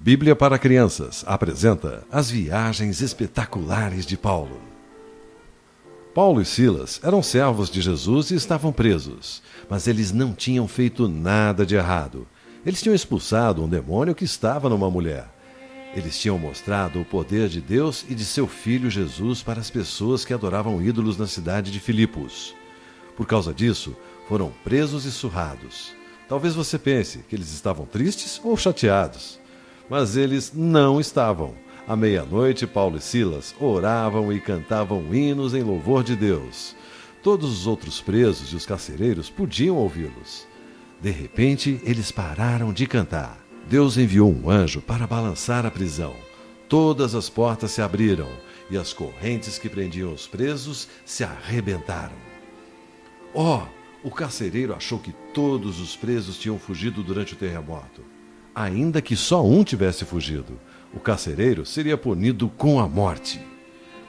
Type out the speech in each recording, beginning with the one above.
Bíblia para Crianças apresenta As Viagens Espetaculares de Paulo. Paulo e Silas eram servos de Jesus e estavam presos, mas eles não tinham feito nada de errado. Eles tinham expulsado um demônio que estava numa mulher. Eles tinham mostrado o poder de Deus e de seu Filho Jesus para as pessoas que adoravam ídolos na cidade de Filipos. Por causa disso, foram presos e surrados. Talvez você pense que eles estavam tristes ou chateados. Mas eles não estavam. À meia-noite, Paulo e Silas oravam e cantavam hinos em louvor de Deus. Todos os outros presos e os carcereiros podiam ouvi-los. De repente, eles pararam de cantar. Deus enviou um anjo para balançar a prisão. Todas as portas se abriram e as correntes que prendiam os presos se arrebentaram. O carcereiro achou que todos os presos tinham fugido durante o terremoto. Ainda que só um tivesse fugido, o carcereiro seria punido com a morte.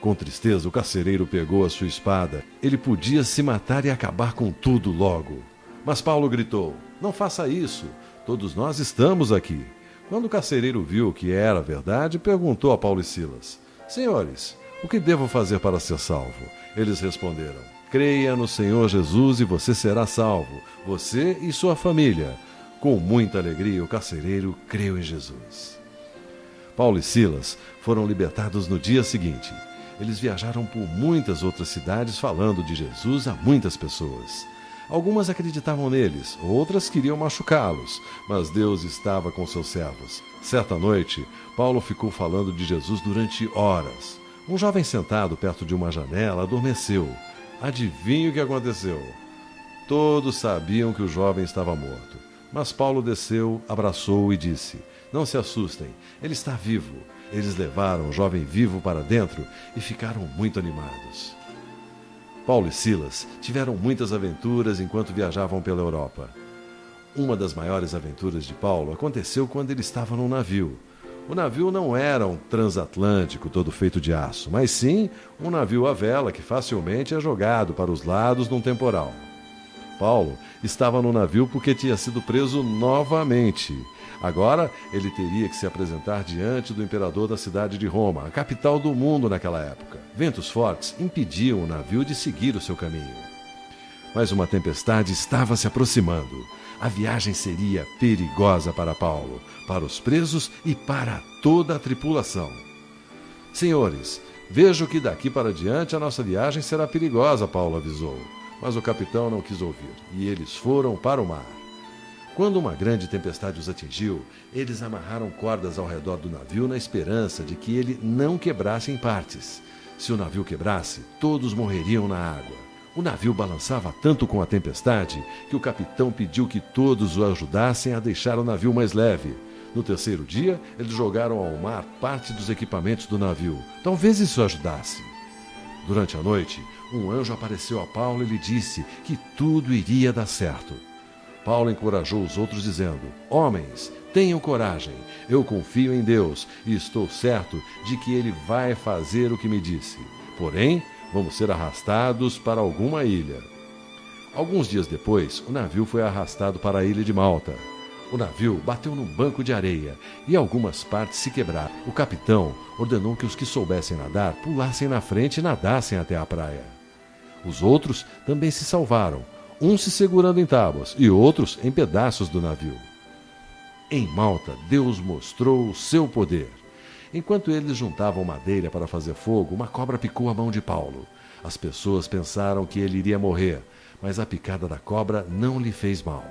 Com tristeza, o carcereiro pegou a sua espada. Ele podia se matar e acabar com tudo logo. Mas Paulo gritou: "Não faça isso, todos nós estamos aqui." Quando o carcereiro viu que era verdade, perguntou a Paulo e Silas: "Senhores, o que devo fazer para ser salvo?" Eles responderam: "Creia no Senhor Jesus e você será salvo, você e sua família." Com muita alegria, o carcereiro creu em Jesus. Paulo e Silas foram libertados no dia seguinte. Eles viajaram por muitas outras cidades falando de Jesus a muitas pessoas. Algumas acreditavam neles, outras queriam machucá-los, mas Deus estava com seus servos. Certa noite, Paulo ficou falando de Jesus durante horas. Um jovem sentado perto de uma janela adormeceu. Adivinhe o que aconteceu? Todos sabiam que o jovem estava morto. Mas Paulo desceu, abraçou e disse: "Não se assustem, ele está vivo." Eles levaram o jovem vivo para dentro e ficaram muito animados. Paulo e Silas tiveram muitas aventuras enquanto viajavam pela Europa. Uma das maiores aventuras de Paulo aconteceu quando ele estava num navio. O navio não era um transatlântico todo feito de aço, mas sim um navio à vela que facilmente é jogado para os lados num temporal. Paulo estava no navio porque tinha sido preso novamente. Agora, ele teria que se apresentar diante do imperador da cidade de Roma, a capital do mundo naquela época. Ventos fortes impediam o navio de seguir o seu caminho. Mas uma tempestade estava se aproximando. A viagem seria perigosa para Paulo, para os presos e para toda a tripulação. "Senhores, vejo que daqui para diante a nossa viagem será perigosa", Paulo avisou. Mas o capitão não quis ouvir, e eles foram para o mar. Quando uma grande tempestade os atingiu, eles amarraram cordas ao redor do navio na esperança de que ele não quebrasse em partes. Se o navio quebrasse, todos morreriam na água. O navio balançava tanto com a tempestade que o capitão pediu que todos o ajudassem a deixar o navio mais leve. No terceiro dia, eles jogaram ao mar parte dos equipamentos do navio. Talvez isso ajudasse. Durante a noite, um anjo apareceu a Paulo e lhe disse que tudo iria dar certo. Paulo encorajou os outros dizendo: "Homens, tenham coragem, eu confio em Deus e estou certo de que Ele vai fazer o que me disse. Porém, vamos ser arrastados para alguma ilha." Alguns dias depois, o navio foi arrastado para a ilha de Malta. O navio bateu num banco de areia e algumas partes se quebraram. O capitão ordenou que os que soubessem nadar pulassem na frente e nadassem até a praia. Os outros também se salvaram, uns se segurando em tábuas e outros em pedaços do navio. Em Malta, Deus mostrou o seu poder. Enquanto eles juntavam madeira para fazer fogo, uma cobra picou a mão de Paulo. As pessoas pensaram que ele iria morrer, mas a picada da cobra não lhe fez mal.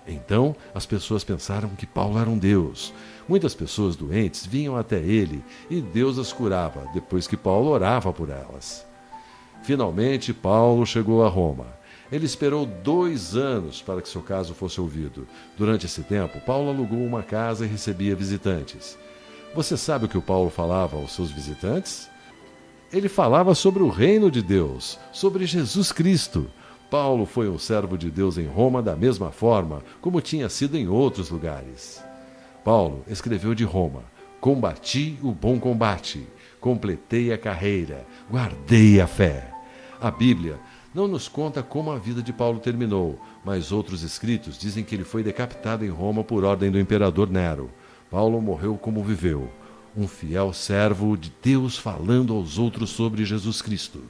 Então, as pessoas pensaram que Paulo era um deus. Muitas pessoas doentes vinham até ele e Deus as curava, depois que Paulo orava por elas. Finalmente, Paulo chegou a Roma. Ele esperou 2 anos para que seu caso fosse ouvido. Durante esse tempo, Paulo alugou uma casa e recebia visitantes. Você sabe o que o Paulo falava aos seus visitantes? Ele falava sobre o reino de Deus, sobre Jesus Cristo. Paulo foi um servo de Deus em Roma da mesma forma como tinha sido em outros lugares. Paulo escreveu de Roma: "Combati o bom combate, completei a carreira, guardei a fé." A Bíblia não nos conta como a vida de Paulo terminou, mas outros escritos dizem que ele foi decapitado em Roma por ordem do imperador Nero. Paulo morreu como viveu, um fiel servo de Deus falando aos outros sobre Jesus Cristo.